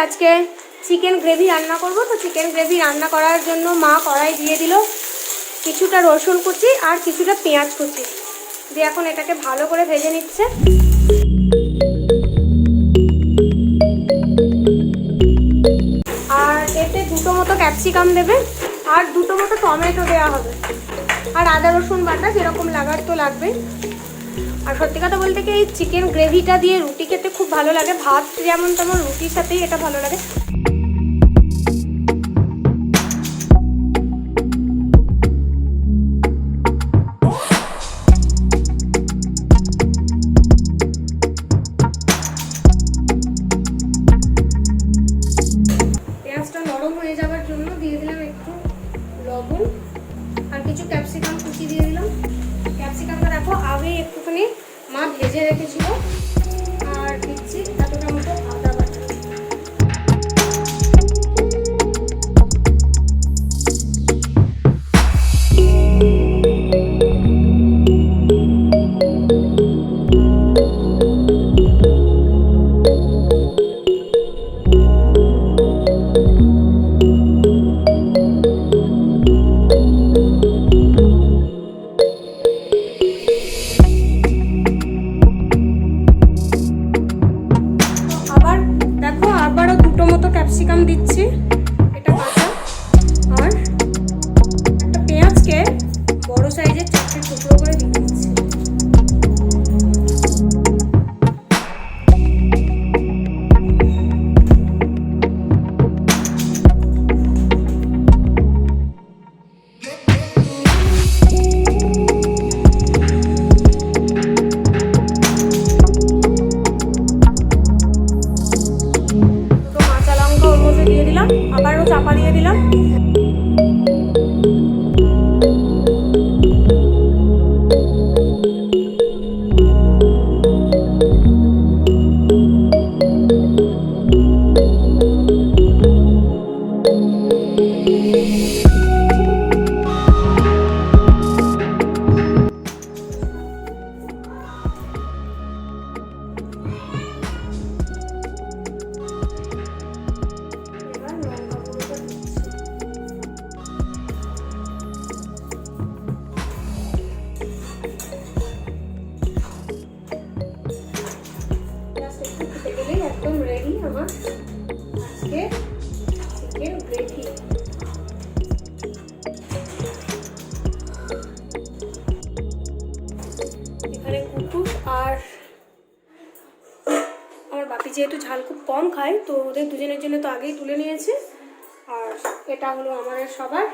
আজকে chicken gravy রান্না করব। তো চিকেন গ্রেভি রান্না করার জন্য মা কড়াই দিয়ে দিল কিছুটা রসুন কুচি আর কিছুটা পেঁয়াজ কুচি দিয়ে এখন এটাকে ভালো করে ভেজে নিচ্ছে। আর এতে দুটো মতো ক্যাপসিকাম দেবে আর দুটো মতো টমেটো দেওয়া হবে আর আদা রসুন বাটা যেরকম লাগার তো লাগবেই। আর সত্যি কথা বলতে কি এই চিকেন গ্রেভিটা দিয়ে রুটি খেতে খুব ভালো লাগে, ভাত যেমন তেমন রুটির সাথেই এটা ভালো লাগে। পেঁয়াজটা নরম হয়ে যাওয়ার জন্য দিয়ে দিলাম একটু লবণ আর কিছু ক্যাপসিকাম কুচি দিয়ে দিলাম। ক্যাপসিকামটা দেখো আগে একটুখানি মা ভেজে রেখেছিল। আর দিচ্ছি এতটা মতো আদা বাটা। ক্যাপসিকাম দিচ্ছি, এটা কাঁচা, আর একটা পেঁয়াজকে বড় সাইজের চারটে টুকরো করে দিয়ে দিচ্ছি। দিয়ে দিলাম, আবারও চাপা দিয়ে দিলাম। একদম রেডি আমার আজকে চিকেন গ্রেভি। এখানে কুকুর আর আমার বাপি যেহেতু ঝাল খুব কম খায় তো ওদের দুজনের জন্য তো আগেই তুলে নিয়েছে। আর এটা হলো আমাদের সবার।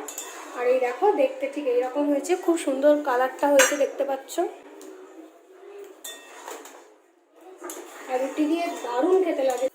আর এই দেখো দেখতে ঠিক এইরকম হয়েছে, খুব সুন্দর কালারটা হয়েছে দেখতে পাচ্ছ। আর রুটি দিয়ে দারুণ খেতে লাগে।